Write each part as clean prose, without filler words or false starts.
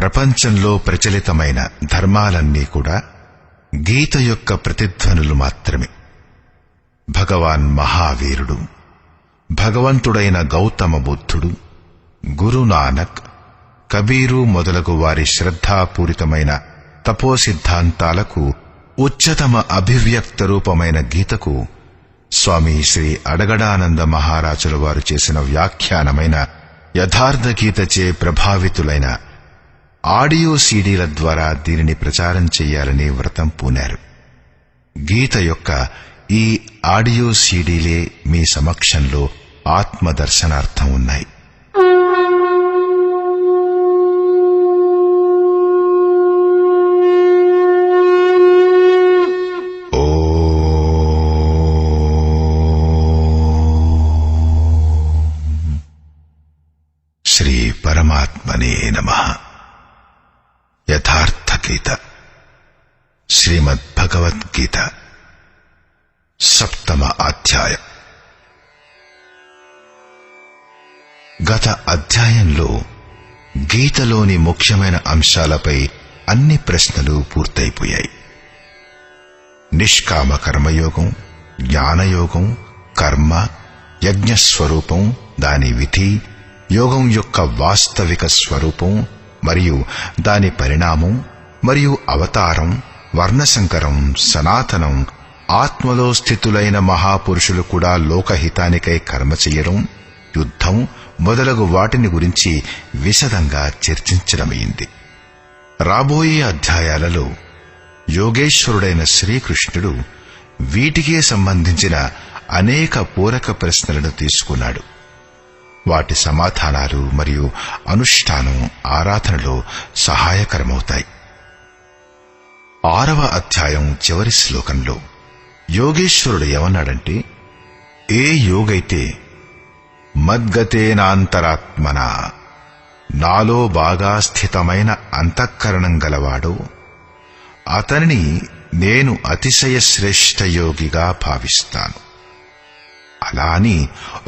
ప్రపంచంలో ప్రచలితమైన ధర్మాలన్నీ కూడా గీత యొక్క ప్రతిధ్వనులు మాత్రమే. భగవాన్ మహావీరుడు, భగవంతుడైన గౌతమ బుద్ధుడు, గురునానక్, కబీరు మొదలగు వారి శ్రద్ధాపూరితమైన తపో సిద్ధాంతాలకు ఉच्चతమ అభివ్యక్త రూపమైన గీతకు స్వామి శ్రీ అడగడానంద మహారాజుల వారు చేసిన వ్యాఖ్యానమైన యథార్థ గీతచే ప్రభావితులైన ఆడియో సీడీల ద్వారా దీనిని ప్రచారం చెయ్యాలని వ్రతం పూనారు. గీత యొక్క ఈ ఆడియో సీడీలే మీ సమక్షంలో ఆత్మదర్శనార్థం ఉన్నాయి. శ్రీ పరమాత్మనే నమః. యథార్థ గీత, శ్రీమద్భగవద్గీత, సప్తమ అధ్యాయం. గత అధ్యాయంలో గీతలోని ముఖ్యమైన అంశాలపై అన్ని ప్రశ్నలు పూర్తయిపోయాయి. నిష్కామ కర్మయోగం, జ్ఞానయోగం, కర్మ, యజ్ఞస్వరూపం, దాని విధి, యోగం యొక్క వాస్తవిక స్వరూపం మరియు దాని పరిణామం మరియు అవతారం, వర్ణసంకరం, సనాతనం, ఆత్మలో స్థితులైన మహాపురుషులు కూడా లోకహితానికై కర్మ చెయ్యడం, యుద్ధం మొదలగు వాటిని గురించి విశదంగా చర్చించడమైంది. రాబోయే అధ్యాయాలలో యోగేశ్వరుడైన శ్రీకృష్ణుడు వీటికే సంబంధించిన అనేక పూరక ప్రశ్నలను తీసుకున్నాడు. వాటి సమాధానాలు మరియు అనుష్ఠానం ఆరాధనలో సహాయకరమవుతాయి. 6వ అధ్యాయం చివరి శ్లోకంలో యోగేశ్వరుడు ఏమన్నాడంటే, ఏ యోగైతే మద్గతేనాంతరాత్మన, నాలో బాగా స్థితమైన అంతఃకరణం గలవాడో అతనిని నేను అతిశయ శ్రేష్ఠ యోగిగా భావిస్తాను. అలా అని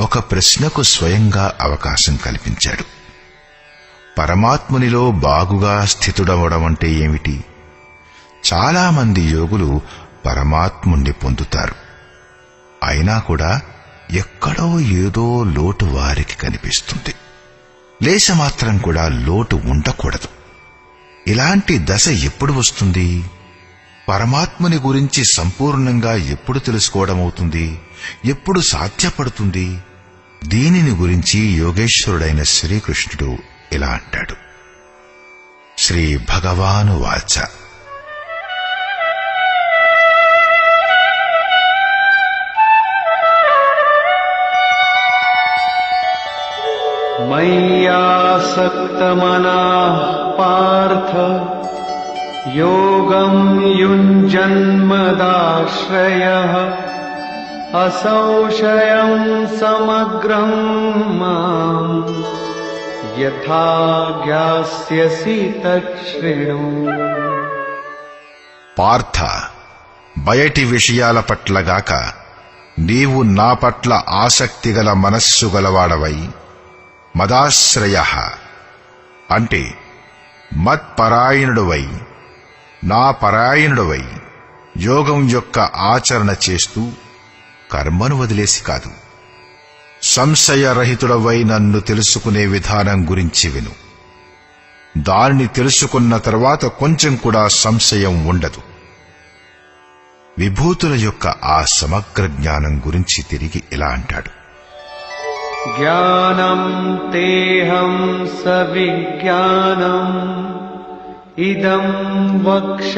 ఒక ప్రశ్నకు స్వయంగా అవకాశం కల్పించాడు. పరమాత్మునిలో బాగుగా స్థితుడవడం అంటే ఏమిటి? చాలా మంది యోగులు పరమాత్ముణ్ణి పొందుతారు. అయినా కూడా ఎక్కడో ఏదో లోటు వారికి కనిపిస్తుంది. లేశమాత్రం కూడా లోటు ఉండకూడదు. ఇలాంటి దశ ఎప్పుడు వస్తుంది? పరమాత్ముని గురించి సంపూర్ణంగా ఎప్పుడు తెలుసుకోవడమవుతుంది? ఎప్పుడు సాధ్యపడుతుంది? దీనిని గురించి యోగేశ్వరుడైన శ్రీకృష్ణుడు ఇలా అంటాడు. శ్రీ భగవానువాచ. మయ్యాసక్తమనాః పార్థ యోగం యుంజన్మదాశ్రయః అసంశయం సమగ్రం మాం యథా జ్ఞాస్యసి తచ్ఛృణు. పార్థ, బయటి విషయాల పట్లగాక నీవు నా పట్ల ఆసక్తిగల మనస్సు గలవాడవై, మదాశ్రయః అంటే మత్పరాయణుడువై, నా పరాయణుడువై యోగం యొక్క ఆచరణ చేస్తూ కర్మను వదిలేసి కాదు, సంశయరహితుడవై నన్ను తెలుసుకునే విధానం గురించి విను. దానిని తెలుసుకున్న తర్వాత కొంచెం కూడా సంశయం ఉండదు. విభూతుల యొక్క ఆ సమగ్ర జ్ఞానం గురించి తిరిగి ఇలా అంటాడు. జ్ఞానం తేహం సవిజ్ఞానం ఇదం వక్ష్యామ్యశేషతః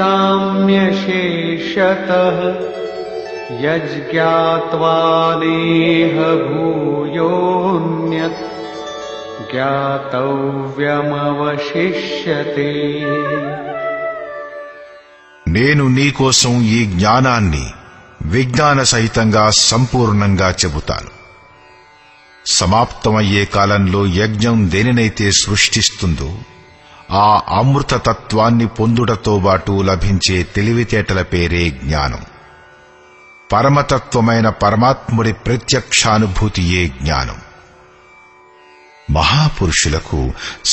యజ్ఞాత్వా నేహ భూయోన్యత్ జ్ఞాతవ్యమవశిష్యతే. నేను నీకోసం ఈ జ్ఞానాన్ని విజ్ఞాన సహితంగా సంపూర్ణంగా చెబుతాను. సమాప్తమయ్యే కాలంలో యజ్ఞం దేనినైతే సృష్టిస్తుందో ఆ అమృతతత్వాన్ని పొందుటతో బాటు లభించే తెలివితేటల పేరే జ్ఞానం. పరమతత్వమైన పరమాత్ముడి ప్రత్యక్షానుభూతియే జ్ఞానం. మహాపురుషులకు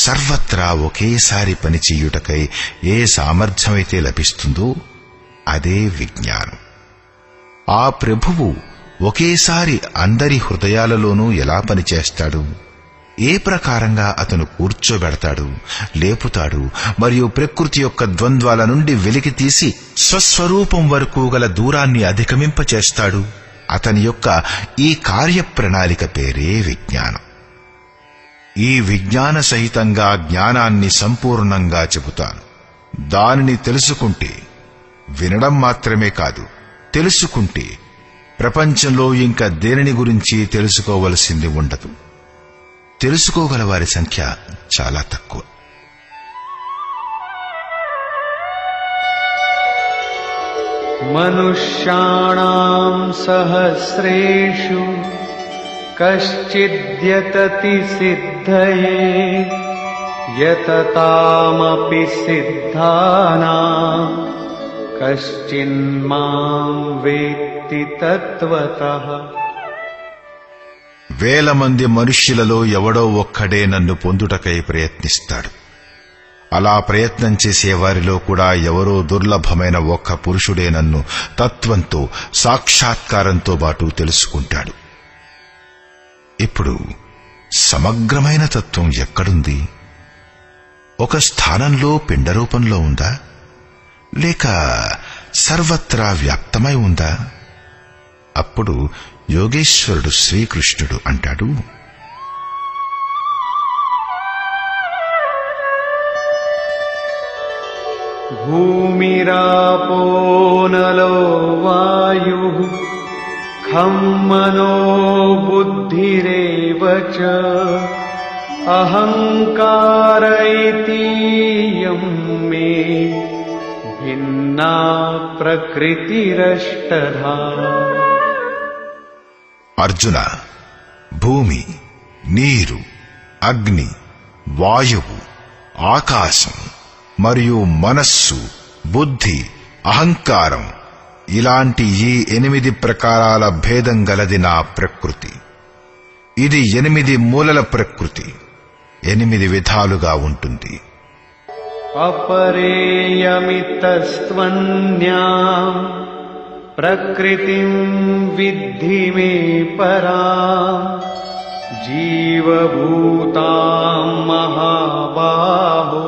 సర్వత్రా ఒకేసారి పనిచేయుటకై ఏ సామర్థ్యమైతే లభిస్తుందో అదే విజ్ఞానం. ఆ ప్రభువు ఒకేసారి అందరి హృదయాలలోనూ ఎలా పనిచేస్తాడు, ఏ ప్రకారంగా అతను కూర్చోబెడతాడు, లేపుతాడు మరియు ప్రకృతి యొక్క ద్వంద్వాల నుండి వెలికి తీసి స్వస్వరూపం వరకు గల దూరాన్ని అధిగమింపచేస్తాడు, అతని యొక్క ఈ కార్యప్రణాళిక పేరే విజ్ఞానం. ఈ విజ్ఞాన సహితంగా జ్ఞానాన్ని సంపూర్ణంగా చెబుతాను. దానిని తెలుసుకుంటే, వినడం మాత్రమే కాదు, తెలుసుకుంటే ప్రపంచంలో ఇంకా దేనిని గురించి తెలుసుకోవలసింది ఉండదు. తెలుసుకోగల వారి సంఖ్య చాలా తక్కువ. మనుష్యాణాం సహస్రేషు కశ్చిద్యతతి సిద్ధయే యతతామపి సిద్ధానాం కశ్చిన్మాం వేత్తి తత్వతః. వేల మంది మనుష్యులలో ఎవడో ఒక్కడే నన్ను పొందుటకై ప్రయత్నిస్తాడు. అలా ప్రయత్నం చేసే వారిలో కూడా ఎవరో దుర్లభమైన ఒక్క పురుషుడే నన్ను తత్వంతో సాక్షాత్కారంతో పాటు తెలుసుకుంటాడు. ఇప్పుడు సమగ్రమైన తత్వం ఎక్కడుంది? ఒక స్థానంలో పిండరూపంలో ఉందా, లేక సర్వత్రా వ్యాప్తమై ఉందా? అప్పుడు యోగేశ్వరుడు శ్రీకృష్ణుడు అంటాడు, భూమిరాపో నలో వాయుః ఖం మనో బుద్ధిరేవ చ అహంకార ఇతీయం మే భిన్నా ప్రకృతిరష్టధా. అర్జున, భూమి, నీరు, అగ్ని, వాయువు, ఆకాశం మరియు మనస్సు, బుద్ధి, అహంకారం ఇలాంటి ఈ 8 ప్రకారాల భేదం గలది నా ప్రకృతి. ఇది 8 మూలల ప్రకృతి, 8 విధాలుగా ఉంటుంది. అపరేయమితస్త్వన్యాం ప్రకృతిం విద్ధి మే పరాం జీవభూతాం మహాబాహో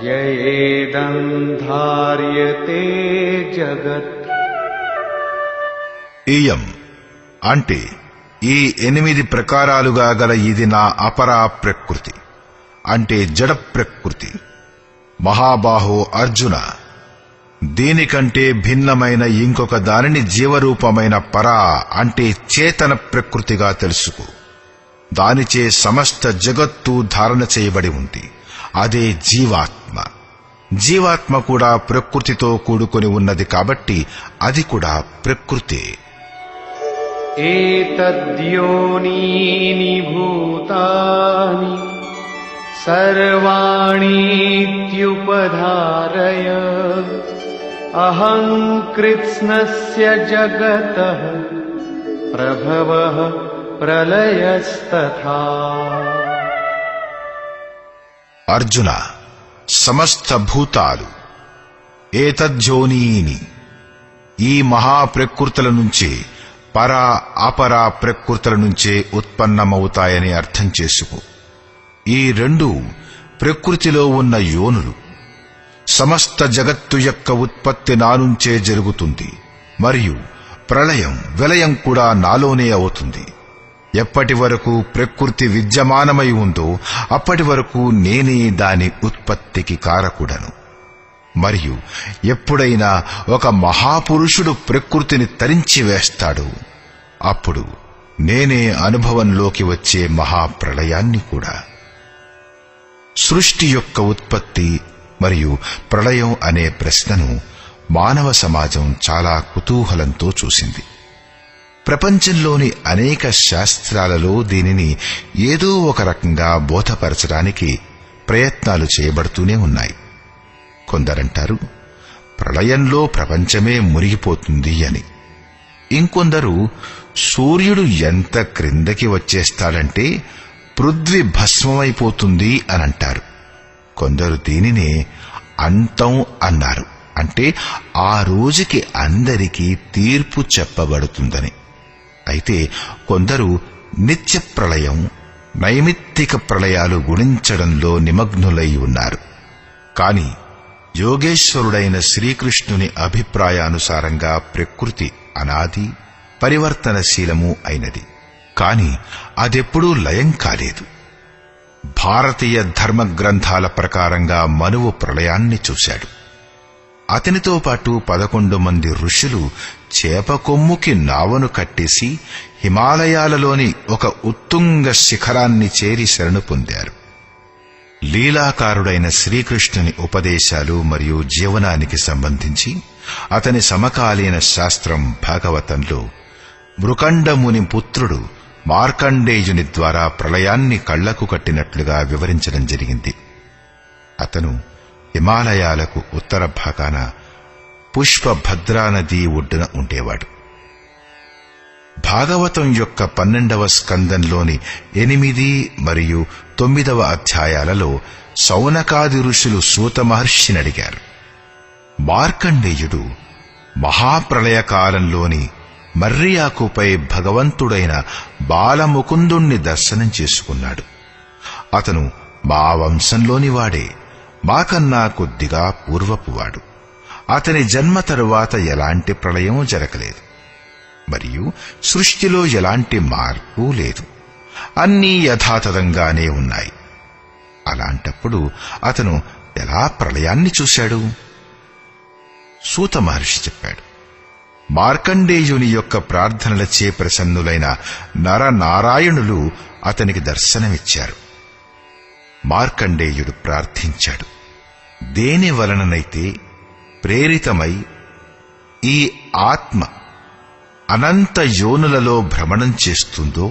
యయేదం ధార్యతే జగత్. ఇయం అంటే ఈ 8 ప్రకారాలుగా గల ఇది నా అపరా ప్రకృతి, అంటే జడ ప్రకృతి. మహాబాహో అర్జున, దీనికంటే భిన్నమైన ఇంకొక దానిని జీవరూపమైన పరా అంటే చేతన ప్రకృతిగా తెలుసుకో. దానిచే సమస్త జగత్తు ధారణ చేయబడి ఉంది. అదే జీవాత్మ. జీవాత్మ కూడా ప్రకృతితో కూడుకొని ఉన్నది కాబట్టి అది కూడా ప్రకృతే. ఏతద్యోనీని భూతాని సర్వాణీత్యుపధారయ అహం కృత్స్నస్య జగతః ప్రభవః ప్రళయస్తథా. అర్జున, సమస్త భూతాలు ఏతజ్జోనీని ఈ మహాప్రకృతుల నుంచే పరా అపరా ప్రకృతుల నుంచే ఉత్పన్నమవుతాయని అర్థం చేసుకో. ఈ 2 ప్రకృతిలో ఉన్న యోనులు. సమస్త జగత్తు యొక్క ఉత్పత్తి నా నుంచే జరుగుతుంది మరియు ప్రళయం విలయం కూడా నాలోనే అవుతుంది. ఎప్పటి వరకు ప్రకృతి విద్యమానమై ఉందో అప్పటి వరకు నేనే దాని ఉత్పత్తికి కారకుడను. మరియు ఎప్పుడైనా ఒక మహాపురుషుడు ప్రకృతిని తరించి వేస్తాడు, అప్పుడు నేనే అనుభవంలోకి వచ్చే మహాప్రళయాన్ని కూడా. సృష్టి యొక్క ఉత్పత్తి మరియు ప్రళయం అనే ప్రశ్నను మానవ సమాజం చాలా కుతూహలంతో చూసింది. ప్రపంచంలోని అనేక శాస్త్రాలలో దీనిని ఏదో ఒక రకంగా బోధపరచడానికి ప్రయత్నాలు చేయబడుతూనే ఉన్నాయి. కొందరంటారు ప్రళయంలో ప్రపంచమే మునిగిపోతుంది అని. ఇంకొందరు సూర్యుడు ఎంత క్రిందకి వచ్చేస్తాడంటే పృథ్వీ భస్మమైపోతుంది అనంటారు. కొందరు దీనినే అంతం అన్నారు, అంటే ఆ రోజుకి అందరికీ తీర్పు చెప్పబడుతుందని. అయితే కొందరు నిత్య ప్రళయం, నైమిత్తిక ప్రళయాలు గుణించడంలో నిమగ్నులై ఉన్నారు. కాని యోగేశ్వరుడైన శ్రీకృష్ణుని అభిప్రాయానుసారంగా ప్రకృతి అనాది, పరివర్తనశీలము అయినది. కాని అదెప్పుడూ లయం కాలేదు. భారతీయ ధర్మ గ్రంథాల ప్రకారంగా మనువు ప్రళయాన్ని చూశాడు. అతనితో పాటు 11 మంది ఋషులు చేప కొమ్ముకి నావను కట్టేసి హిమాలయాలలోని ఒక ఉత్తుంగ శిఖరాన్ని చేరి శరణు పొందారు. లీలాకారుడైన శ్రీకృష్ణుని ఉపదేశాలు మరియు జీవనానికి సంబంధించి అతని సమకాలీన శాస్త్రం భాగవతంలో మృకండముని పుత్రుడు మార్కండేయుని ద్వారా ప్రళయాన్ని కళ్లకు కట్టినట్లుగా వివరించడం జరిగింది. అతను హిమాలయాలకు ఉత్తర భాగాన పుష్పభద్రా నదీ ఒడ్డున ఉండేవాడు. భాగవతం యొక్క 12వ స్కందంలోని 8 మరియు 9వ అధ్యాయాలలో శౌనకాది ఋషులు సూత మహర్షిని అడిగారు. మార్కండేయుడు మహాప్రళయకాలంలోని మర్రియాకుపై భగవంతుడైన బాలముకుందుణ్ణి దర్శనం చేసుకున్నాడు. అతను మా వంశంలోని వాడే, మాకన్నా కొద్దిగా పూర్వపువాడు. అతని జన్మ తరువాత ఎలాంటి ప్రళయం జరగలేదు, మరియు సృష్టిలో ఎలాంటి మార్పు లేదు. అన్నీ యథాతథంగానే ఉన్నాయి. అలాంటప్పుడు అతను ఎలా ప్రళయాన్ని చూశాడు? సూత మహర్షి చెప్పాడు. మార్కండేయుని యొక్క ప్రార్థనలచే ప్రసన్నులైన నరనారాయణులు అతనికి దర్శనమిచ్చారు. మార్కండేయుడు ప్రార్థించాడు. దేని వలననైతే ప్రేరితమై ఈ ఆత్మ అనంత యోనులలో భ్రమణం చేస్తుందో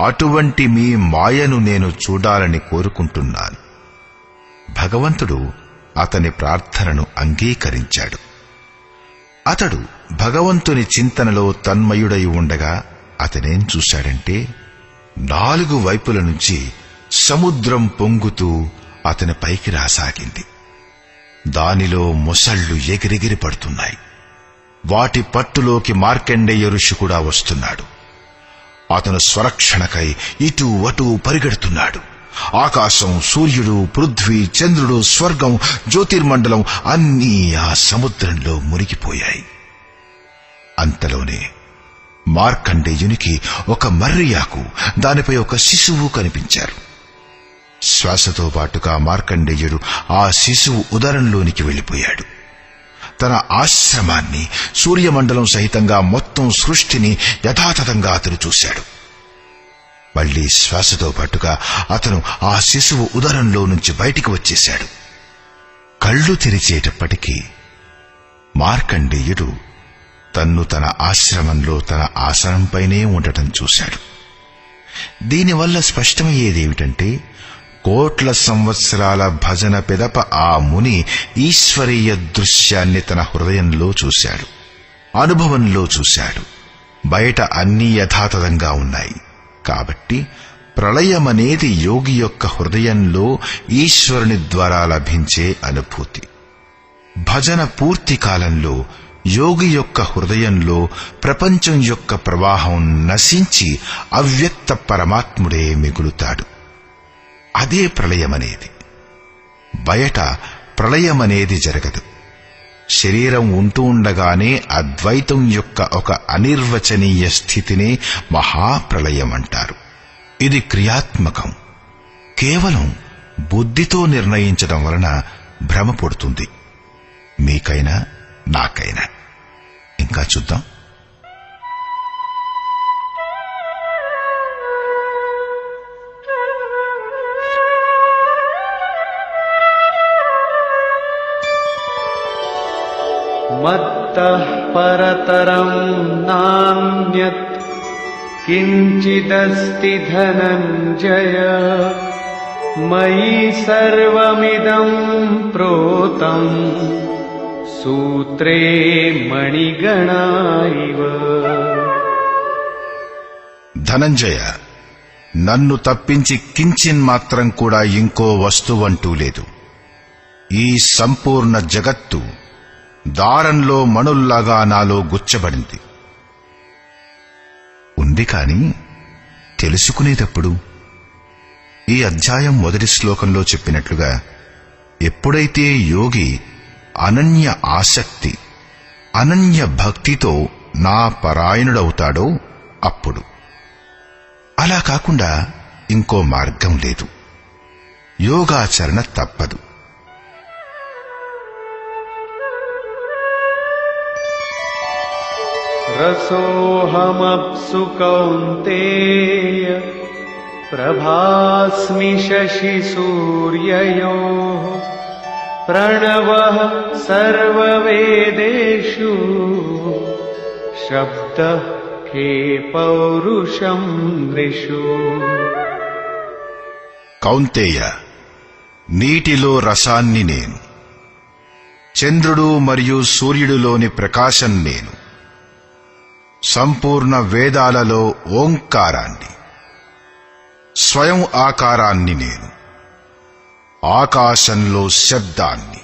అటువంటి మీ మాయను నేను చూడాలని కోరుకుంటున్నాను. భగవంతుడు అతని ప్రార్థనను అంగీకరించాడు. అతడు భగవంతుని చింతనలో తన్మయుడై ఉండగా అతనేం చూశాడంటే, 4 వైపుల నుంచి సముద్రం పొంగుతూ అతని పైకి రాసాగింది. దానిలో మొసళ్లు ఎగిరెగిరి పడుతున్నాయి. వాటి పట్టులోకి మార్కండేయ ఋషి కూడా వస్తున్నాడు. అతను స్వరక్షణకై ఇటూ అటూ పరిగెడుతున్నాడు. ఆకాశం, సూర్యుడు, పృథ్వీ, చంద్రుడు, స్వర్గం, జ్యోతిర్మండలం అన్నీ ఆ సముద్రంలో మునిగిపోయాయి. అంతలోనే మార్కండేయునికి ఒక మర్రియాకు, దానిపై ఒక శిశువు కనిపించారు. శ్వాసతో పాటుగా మార్కండేయుడు ఆ శిశువు ఉదరంలోనికి వెళ్లిపోయాడు. తన ఆశ్రమాన్ని, సూర్యమండలం సహితంగా మొత్తం సృష్టిని యథాతథంగా అతను చూశాడు. మళ్లీ శ్వాసతో పాటుగా అతను ఆ శిశువు ఉదరంలో నుంచి బయటికి వచ్చేశాడు. కళ్ళు తెరిచేటప్పటికీ మార్కండేయుడు తన్ను తన ఆశ్రమంలో తన ఆసనంపైనే ఉండటం చూశాడు. దీనివల్ల స్పష్టమయ్యేదేమిటంటే, కోట్ల సంవత్సరాల భజన పిదప ఆ ముని ఈశ్వరీయ దృశ్యాన్ని తన హృదయంలో చూశాడు, అనుభవంలో చూశాడు. బయట అన్నీ యథాతథంగా ఉన్నాయి. కాబట్టి ప్రళయమనేది యోగి యొక్క హృదయంలో ఈశ్వరుని ద్వారా లభించే అనుభూతి. భజన పూర్తి కాలంలో యోగి యొక్క హృదయంలో ప్రపంచం యొక్క ప్రవాహం నశించి అవ్యక్త పరమాత్ముడే మిగులుతాడు. అదే ప్రళయమనేది. బయట ప్రళయమనేది జరగదు. శరీరం ఉంటూ ఉండగానే అద్వైతం యొక్క ఒక అనిర్వచనీయ స్థితిని మహాప్రళయం అంటారు. ఇది క్రియాత్మకం. కేవలం బుద్ధితో నిర్ణయించడం వలన భ్రమ పుడుతుంది, మీకైనా నాకైనా. ఇంకా చూద్దాం. మత్తః పరతరం నాన్యత్ కించిదస్తి ధనంజయ మయి సర్వమిదం ప్రోతం సూత్రే మణిగణా ఇవ. ధనంజయ, నన్ను తప్పించి కించిన్ మాత్రం కూడా ఇంకో వస్తువంటూ లేదు. ఈ సంపూర్ణ జగత్తు దారంలో మణుల్లాగా నాలో గుచ్చబడింది. ఉంది కాని తెలుసుకునేటప్పుడు ఈ అధ్యాయం మొదటి శ్లోకంలో చెప్పినట్లుగా ఎప్పుడైతే యోగి అనన్య ఆసక్తి అనన్య భక్తితో నా పరాయణుడవుతాడో అప్పుడు. అలా కాకుండా ఇంకో మార్గం లేదు. యోగాచరణ తప్పదు. రసోహమప్సు కౌంతేయ ప్రభాస్మి శశి సూర్యయోః ప్రణవః సర్వవేదేషు శబ్దః కే పౌరుషం నృషు. కౌంతేయ, నీటిలో రసాన్ని నేను, చంద్రుడు మరియు సూర్యుడిలోని ప్రకాశం నేను, సంపూర్ణ వేదాలలో ఓంకారాన్ని, స్వయం ఆకారాన్ని నేను, ఆకాశంలో శబ్దాన్ని,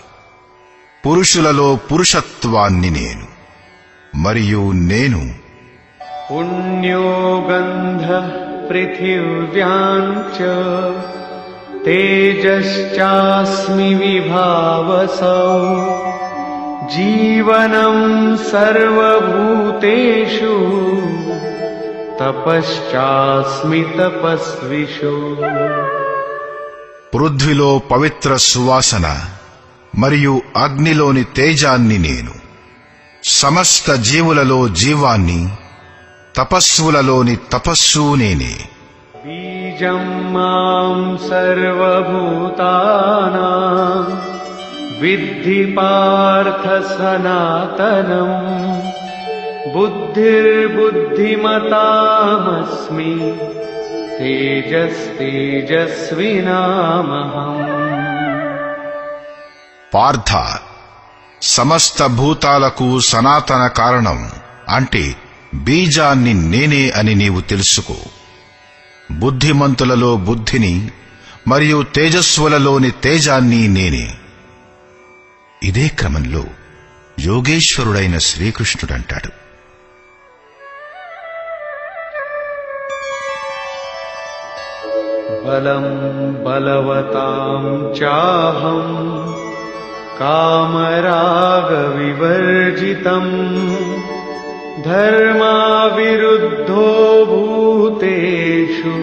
పురుషులలో పురుషత్వాన్ని నేను, మరియు నేను పుణ్యో గంధః పృథివ్యాం చ తేజశ్చాస్మి విభావసౌ జీవనం సర్వభూతేషు తపశ్చాస్మి తపస్విషు. పృథ్వీలో పవిత్ర సువాసన మరియు అగ్నిలోని తేజాన్ని నేను, సమస్త జీవులలో జీవాన్ని, తపస్సులలోని తపస్సు నేనే. బీజం మాం సర్వభూతానాం విద్ధి పార్థ సనాతనం బుద్ధిర్బుద్ధిమతామస్మి తేజస్తేజస్వినామహం. పార్థ, సమస్త భూతాలకు సనాతన కారణం అంటే బీజాన్ని నేనే అని నీవు తెలుసుకో. బుద్ధిమంతులలో బుద్ధిని మరియు తేజస్సులలోని తేజాన్ని నేనే. ఇదే క్రమంలో యోగేశ్వరుడైన శ్రీకృష్ణుడంటాడు, బలం బలవతాం చాహం కామరాగ వివర్జితం ధర్మావిరుద్ధో భూతేషు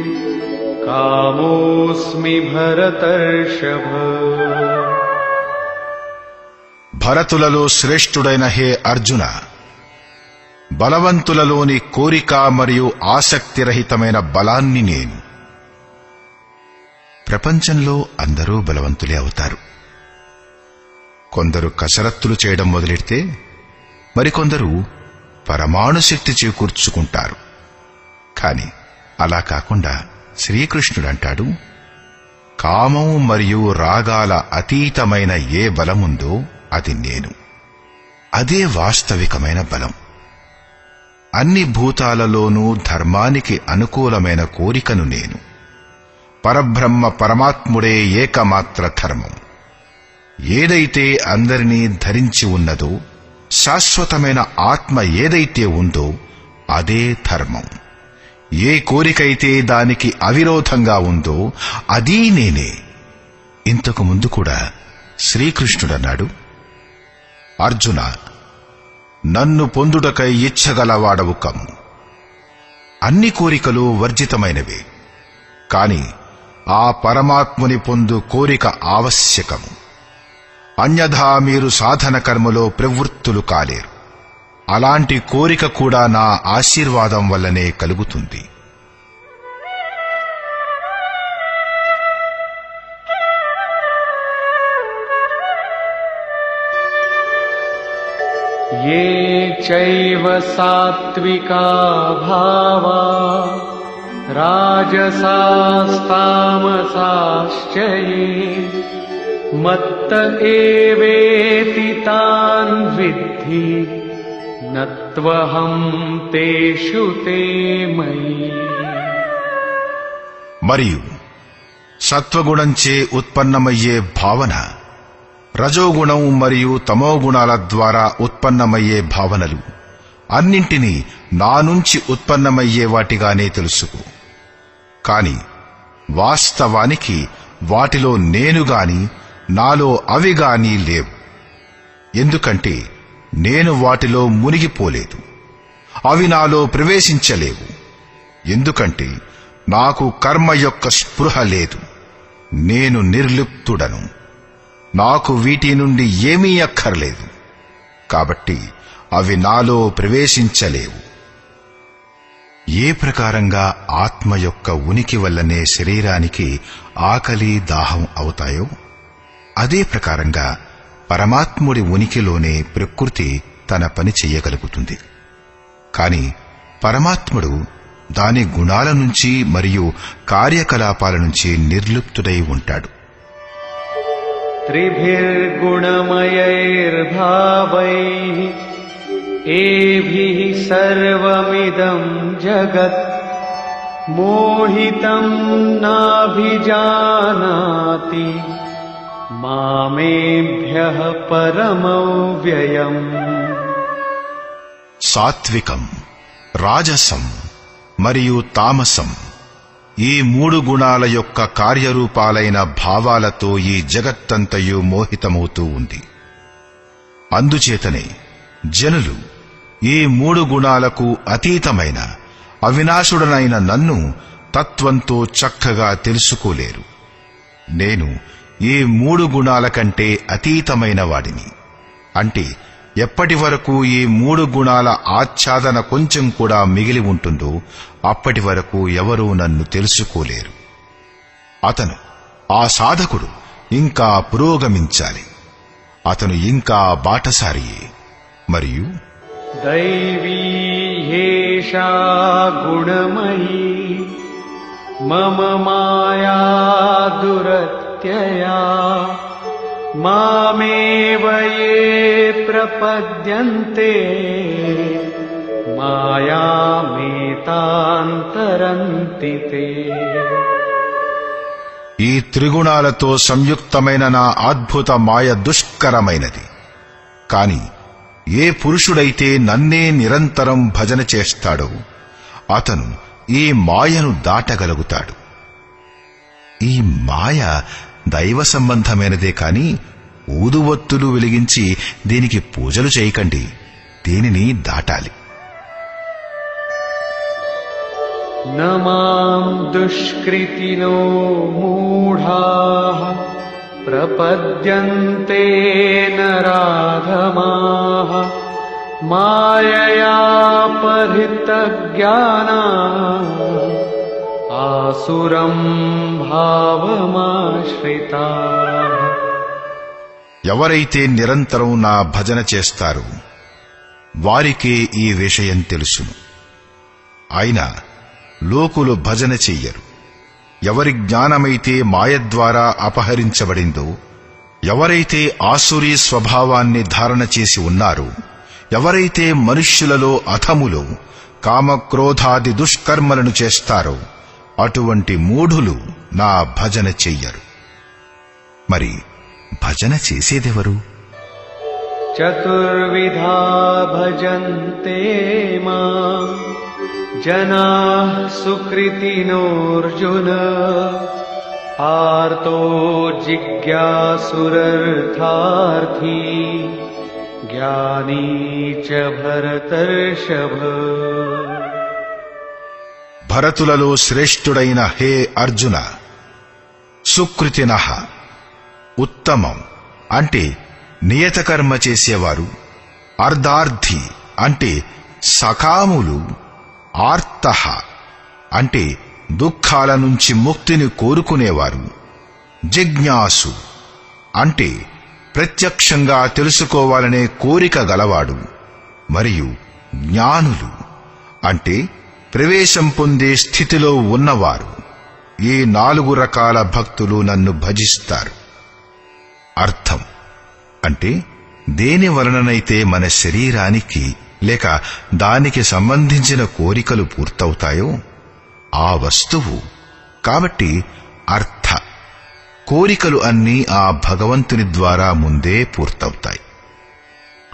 కామోస్మి భరతర్షభ. భరతులలో శ్రేష్ఠుడైన హే అర్జున, బలవంతులలోని కోరిక మరియు ఆసక్తిరహితమైన బలాన్ని నేను. ప్రపంచంలో అందరూ బలవంతులే అవుతారు. కొందరు కసరత్తులు చేయడం మొదలెడితే మరికొందరు పరమాణు శక్తి చేకూర్చుకుంటారు. కాని అలా కాకుండా శ్రీకృష్ణుడంటాడు, కామం మరియు రాగాల అతీతమైన ఏ బలముందో అది నేను. అదే వాస్తవికమైన బలం. అన్ని భూతాలలోనూ ధర్మానికి అనుకూలమైన కోరికను నేను. పరబ్రహ్మ పరమాత్ముడే ఏకమాత్ర ధర్మం. ఏదైతే అందరినీ ధరించి ఉన్నదో, శాశ్వతమైన ఆత్మ ఏదైతే ఉందో అదే ధర్మం. ఏ కోరికైతే దానికి అవిరోధంగా ఉందో అదీ నేనే. ఇంతకు ముందు కూడా శ్రీకృష్ణుడన్నాడు, అర్జున, నన్ను పొందుటకై ఇచ్చగలవాడవు కమ్ము. అన్ని కోరికలు వర్జితమైనవే, కాని ఆ పరమాత్ముని పొందు కోరిక ఆవశ్యకము. అన్యథా మీరు సాధన కర్మలో ప్రవృత్తులు కాలేరు. అలాంటి కోరిక కూడా నా ఆశీర్వాదం వల్లనే కలుగుతుంది. ये चैव सात्विका भावा राजसास्तामसाश्च ये मत्त एवेति तान् विद्धि न त्वहं तेषु ते मयि. మరియు సత్వగుణంచే ఉత్పన్నమయ్యే భావన, రజోగుణం మరియు తమోగుణాల ద్వారా ఉత్పన్నమయ్యే భావనలు అన్నింటినీ నా నుంచి ఉత్పన్నమయ్యే వాటిగానే తెలుసుకో. కాని వాస్తవానికి వాటిలో నేనుగాని నాలో అవిగాని లేవు. ఎందుకంటే నేను వాటిలో మునిగిపోలేదు, అవి నాలో ప్రవేశించలేవు. ఎందుకంటే నాకు కర్మ యొక్క స్పృహ లేదు. నేను నిర్లిప్తుడను, నాకు వీటి నుండి ఏమీ అక్కర్లేదు. కాబట్టి అవి నాలో ప్రవేశించలేవు. ఏ ప్రకారంగా ఆత్మ యొక్క ఉనికి వల్లనే శరీరానికి ఆకలి దాహం అవుతాయో, అదే ప్రకారంగా పరమాత్ముడి ఉనికిలోనే ప్రకృతి తన పని చెయ్యగలుగుతుంది. కాని పరమాత్ముడు దాని గుణాల నుంచి మరియు కార్యకలాపాల నుంచి నిర్లిప్తుడై ఉంటాడు. त्रिभिर्गुणमयैर्भावैः एभिः सर्वमिदं जगत् मोहितं नाभिजानाति मामेभ्यः परमव्ययम्. సాత్వికం, రాజసం మరియు తామసం ఈ మూడు గుణాల యొక్క కార్యరూపాలైన భావాలతో ఈ జగత్తంతయు మోహితమవుతూ ఉంది. అందుచేతనే జనులు ఈ మూడు గుణాలకు అతీతమైన అవినాశుడనైన నన్ను తత్వంతో చక్కగా తెలుసుకోలేరు. నేను ఈ మూడు గుణాల కంటే అతీతమైన వాడిని. అంటే ఎప్పటి వరకు ఈ మూడు గుణాల ఆచ్ఛాదన కొంచెం కూడా మిగిలి ఉంటుందో అప్పటి వరకు ఎవరూ నన్ను తెలుసుకోలేరు. అతను, ఆ సాధకుడు ఇంకా పురోగమించాలి. అతను ఇంకా బాటసారియే. మరియు दैवी ह्येषा गुणमयी मम माया दुरत्यया मामेव ये प्रपद्यन्ते मायामेतान्तरन्ति ते. ఈ త్రిగుణాలతో సంయుక్తమైన నా అద్భుత మాయ దుష్కరమైనది. కాని ఏ పురుషుడైతే నన్నే నిరంతరం భజన చేస్తాడో అతను ఈ మాయను దాటగలుగుతాడు. ఈ మాయ దైవ సంబంధమైనదే కాని ఊదువత్తులు వెలిగించి దీనికి పూజలు చేయకండి. దీనిని దాటాలి. न मां दुष्कृतिनो मूढाः प्रपद्यन्ते नराधमाः माययापहृतज्ञानाः आसुरं भावमाश्रिताः. ఎవరైతే నిరంతరం నా భజన చేస్తారో వారికే ఈ విషయం తెలుసును. అయినా లోకులు భజన చెయ్యరు. ఎవరి జ్ఞానమైతే మాయ ద్వారా అపహరించబడిందో, ఎవరైతే ఆసురీ స్వభావాన్ని ధారణ చేసి ఉన్నారో, ఎవరైతే మనుష్యులలో అధములో కామక్రోధాది దుష్కర్మలను చేస్తారో అటువంటి మూఢులు నా భజన చెయ్యరు. మరి భజన చేసేదెవరు? चतुर्विधा भजन्ते मां जनाः सुकृतिनोऽर्जुन आर्तो जिज्ञासुरर्थार्थी ज्ञानी च भरतर्षभ. భరతులలో శ్రేష్ఠుడైన హే అర్జున, సుకృతినః ఉత్తమం అంటే నియతకర్మ చేసేవారు, అర్ధార్థి అంటే సకాములు, ఆర్తః అంటే దుఃఖాల నుంచి ముక్తిని కోరుకునేవారు, జిజ్ఞాసు అంటే ప్రత్యక్షంగా తెలుసుకోవాలనే కోరిక గలవాడు, మరియు జ్ఞానులు అంటే ప్రవేశం పొందే స్థితిలో ఉన్నవారు. ఈ 4 రకాల భక్తులు నన్ను భజిస్తారు. అర్థం అంటే దేని వలననైతే మన శరీరానికి లేక దానికి సంబంధించిన కోరికలు పూర్తవుతాయో ఆ వస్తువు కాబట్టి అర్థ కోరికలు అన్నీ ఆ భగవంతుని ద్వారా ముందే పూర్తవుతాయి.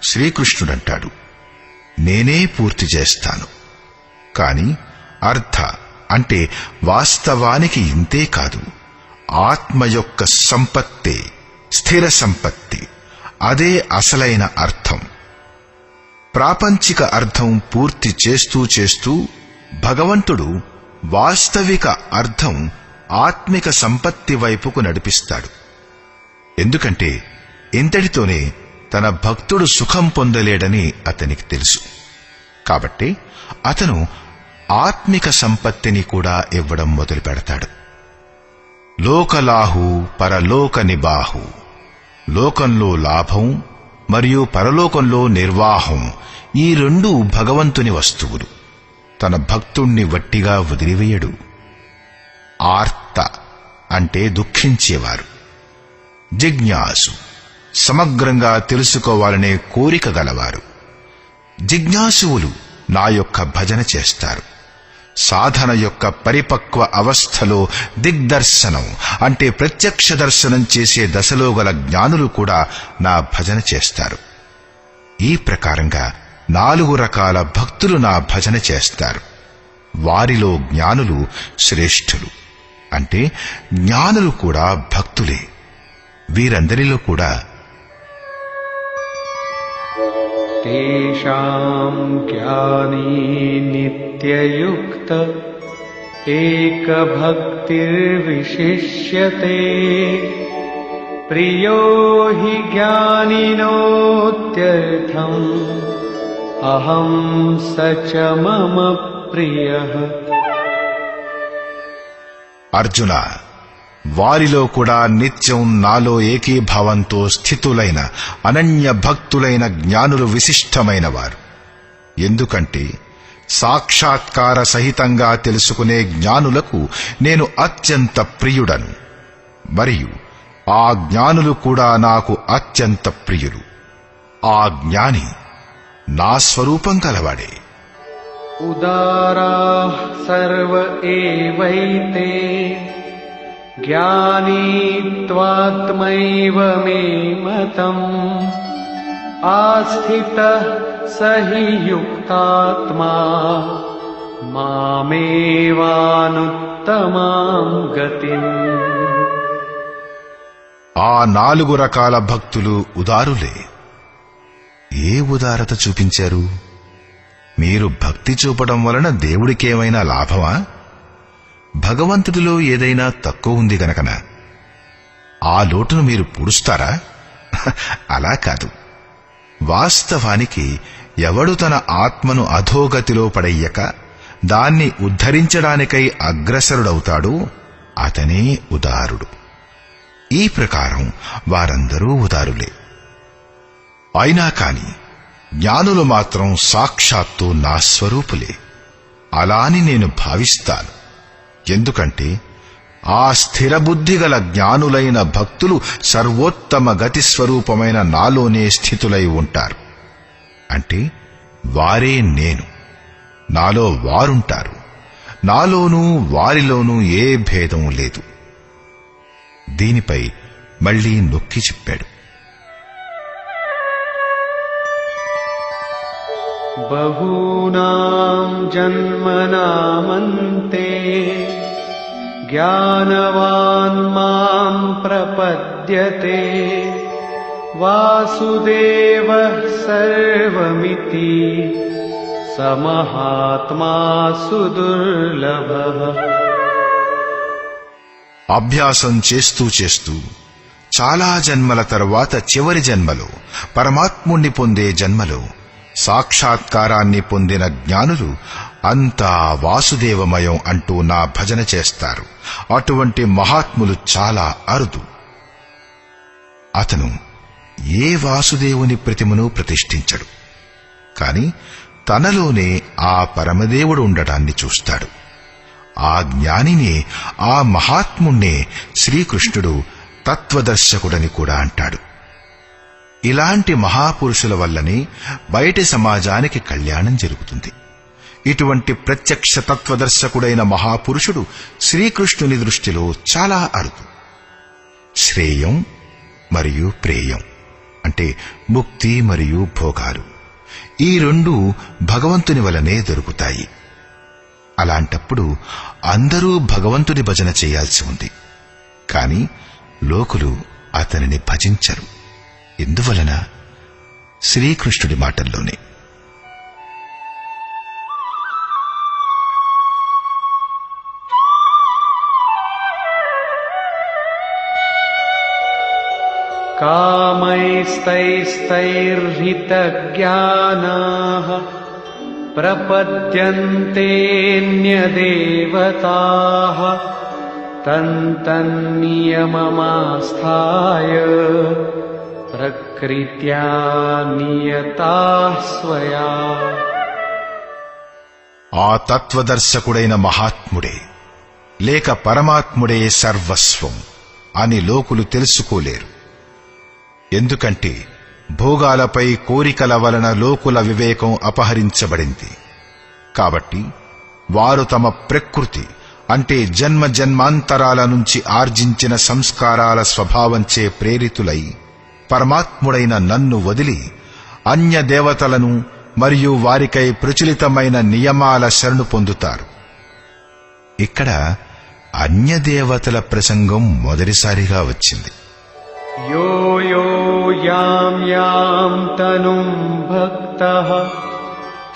శ్రీకృష్ణుడంటాడు, నేనే పూర్తి చేస్తాను. కాని అర్థ అంటే వాస్తవానికి ఇంతే కాదు, ఆత్మ యొక్క సంపత్తే స్థిర సంపత్తి. అదే అసలైన అర్థం. ప్రాపంచిక అర్థం పూర్తి చేస్తూ చేస్తూ భగవంతుడు వాస్తవిక అర్థం ఆత్మిక సంపత్తి వైపుకు నడిపిస్తాడు. ఎందుకంటే ఇంతటితోనే తన భక్తుడు సుఖం పొందలేడని అతనికి తెలుసు. కాబట్టి అతను ఆత్మిక సంపత్తిని కూడా ఇవ్వడం మొదలు పెడతాడు. లోకలాహు పరలోక నిబాహు. లోకంలో లాభం మరియు పరలోకంలో నిర్వాహం, ఈ రెండూ భగవంతుని వస్తువులు. తన భక్తుణ్ణి వట్టిగా వదిలివేయడు. ఆర్త అంటే దుఃఖించేవారు. జిజ్ఞాసు సమగ్రంగా తెలుసుకోవాలనే కోరిక గలవారు. జిజ్ఞాసువులు నా యొక్క భజన చేస్తారు. సాధన యొక్క పరిపక్వ అవస్థలో దిగ్దర్శనం అంటే ప్రత్యక్ష దర్శనం చేసే దశలో గల జ్ఞానులు కూడా నా భజన చేస్తారు. ఈ ప్రకారంగా 4 రకాల భక్తులు నా భజన చేస్తారు. వారిలో జ్ఞానులు శ్రేష్ఠులు. అంటే జ్ఞానులు కూడా భక్తులే. వీరందరిలో కూడా తేషాం జ్ఞానీ నిత్యయుక్త ఏకభక్తిర్విశిష్యతే ప్రియో హి జ్ఞానినోత్యర్థం అహం స చ మమ ప్రియః. అర్జున, వారిలో కూడా నిత్యం నాలో ఏకీభావంతో స్థితులైన అనన్య భక్తులైన జ్ఞానులు విశిష్టమైన వారు. ఎందుకంటే సాక్షాత్కార సహితంగా తెలుసుకునే జ్ఞానులకు నేను అత్యంత ప్రియుడను. మరియు ఆ జ్ఞానులు కూడా నాకు అత్యంత ప్రియులు. ఆ జ్ఞాని నా స్వరూపం కలవాడే. ఉదారాః సర్వ ఏవైతే జ్ఞానీ త్వాత్మైవ మే మతం ఆస్థితః స హి యుక్తాత్మా మామేవానుత్తమాం గతిం. ఆ 4 రకాల భక్తులు ఉదారులే. ఏ ఉదారత చూపించారు? మీరు భక్తి చూపడం వలన దేవుడికేమైనా లాభమా? భగవంతుడిలో ఏదైనా తక్కువ ఉంది గనకనా? ఆ లోటును మీరు పూడుస్తారా? అలా కాదు. వాస్తవానికి ఎవడు తన ఆత్మను అధోగతిలో పడయ్యక దాన్ని ఉద్ధరించడానికై అగ్రసరుడవుతాడో అతనే ఉదారుడు. ఈ ప్రకారం వారందరూ ఉదారులే. అయినా కాని జ్ఞానులు మాత్రం సాక్షాత్తు నా స్వరూపులే. అలాని నేను భావిస్తాను. ఎందుకంటే ఆ స్థిరబుద్ధి గల జ్ఞానులైన భక్తులు సర్వోత్తమ గతి స్వరూపమైన నాలోనే స్థితులై ఉంటారు. అంటే వారే నేను, నాలో వారుంటారు. నాలోనూ వారిలోనూ ఏ భేదం లేదు. దీనిపై మళ్లీ నొక్కి చెప్పాడు. బహూనాం జన్మనామంతే జ్ఞానవాన్ మాం ప్రపద్యతే వాసుదేవః సర్వమితి సమహాత్మా సుదుర్లభః. అభ్యాసం చేస్తూ చేస్తూ చాలా జన్మల తరువాత చివరి జన్మలో పరమాత్ముణ్ణి పొందే జన్మలో సాక్షాత్కారాన్ని పొందిన జ్ఞానులు అంతా వాసుదేవమయం అంటూ నా భజన చేస్తారు. అటువంటి మహాత్ములు చాలా అరుదు. అతను ఏ వాసుదేవుని ప్రతిమను ప్రతిష్ఠించడు. కాని తనలోనే ఆ పరమదేవుడు ఉండటాన్ని చూస్తాడు. ఆ జ్ఞానినే, ఆ మహాత్ముణ్ణే శ్రీకృష్ణుడు తత్వదర్శకుడని కూడా అంటాడు. ఇలాంటి మహాపురుషుల వల్లనే బయటి సమాజానికి కళ్యాణం జరుగుతుంది. ఇటువంటి ప్రత్యక్ష తత్వదర్శకుడైన మహాపురుషుడు శ్రీకృష్ణుని దృష్టిలో చాలా అరుదు. శ్రేయం మరియు ప్రేయం అంటే ముక్తి మరియు భోగాలు, ఈ రెండూ భగవంతుని వలనే దొరుకుతాయి. అలాంటప్పుడు అందరూ భగవంతుని భజన చేయాల్సి ఉంది. కాని లోకులు అతనిని భజించరు. ఎందువలన? శ్రీకృష్ణుడి మాటల్లోనే. कामैस्तैस्तैर्हितज्ञानाः प्रपद्यन्तेऽन्यदेवताः तन्तन्नियममास्थाय प्रकृत्या नियताः स्वया. ఆ తత్వదర్శకుడైన మహాత్ముడే లేక పరమాత్ముడే సర్వస్వం అని లోకులు తెలుసుకోలేరు. ఎందుకంటే భోగాలపై కోరికల వలన లోకుల వివేకం అపహరించబడింది. కాబట్టి వారు తమ ప్రకృతి అంటే జన్మ జన్మాంతరాల నుంచి ఆర్జించిన సంస్కారాల స్వభావంచే ప్రేరితులై పరమాత్ముడైన నన్ను వదిలి అన్య దేవతలను మరియు వారికై ప్రచులితమైన నియమాల శరణు పొందుతారు. ఇక్కడ అన్య దేవతల ప్రసంగం మొదటిసారిగా వచ్చింది. यो यो यां यां तनुं भक्तः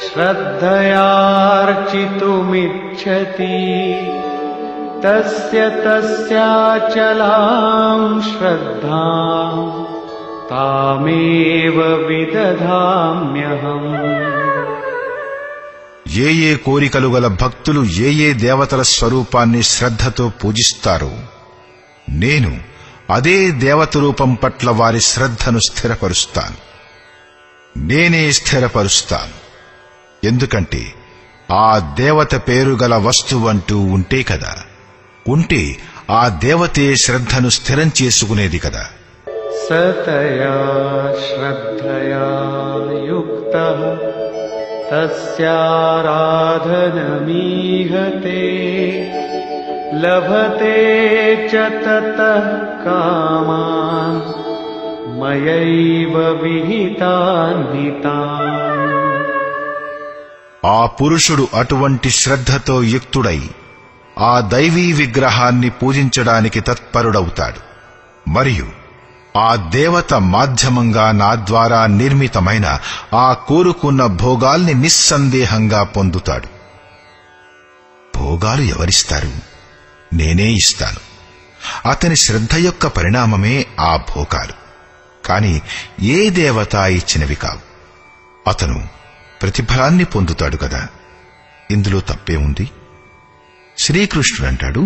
श्रद्धयार्चितुमिच्छति तस्य तस्याचलां श्रद्धां तामेव विदधाम्यहम्. ఏ ఏ కోరికలు గల భక్తులు ఏ ఏ దేవతల స్వరూపాన్ని శ్రద్ధతో పూజిస్తారో నేను అదే దేవత రూపం పట్ల వారి శ్రద్ధను స్థిరపరుస్తాను. నేనే స్థిరపరుస్తాను. ఎందుకంటే ఆ దేవత పేరు గల వస్తువంటూ ఉంటే కదా, ఉంటే ఆ దేవతే శ్రద్ధను స్థిరం చేసుకునేది కదా. सतया श्रद्धया युक्तः तस्याराधनमीहते लभते च ततः कामान् मयैव विहितान् हितान्. ఆ పురుషుడు అటువంటి శ్రద్ధతో యుక్తుడై ఆ దైవీ విగ్రహాన్ని పూజించడానికి తత్పరుడవుతాడు. మరియు ఆ దేవత మాధ్యమంగా నా ద్వారా నిర్మితమైన ఆ కోరుకున్న భోగాల్ని నిస్సందేహంగా పొందుతాడు. భోగాలు ఎవరిస్తారు? నేనే ఇస్తాను. అతని శ్రద్ధ యొక్క పరిణామమే ఆ భోగాలు. కాని ఏ దేవత ఇచ్చినవి కావు. అతను ప్రతిఫలాన్ని పొందుతాడు కదా. ఇందులో తప్పే ఉంది? శ్రీకృష్ణుడంటాడు,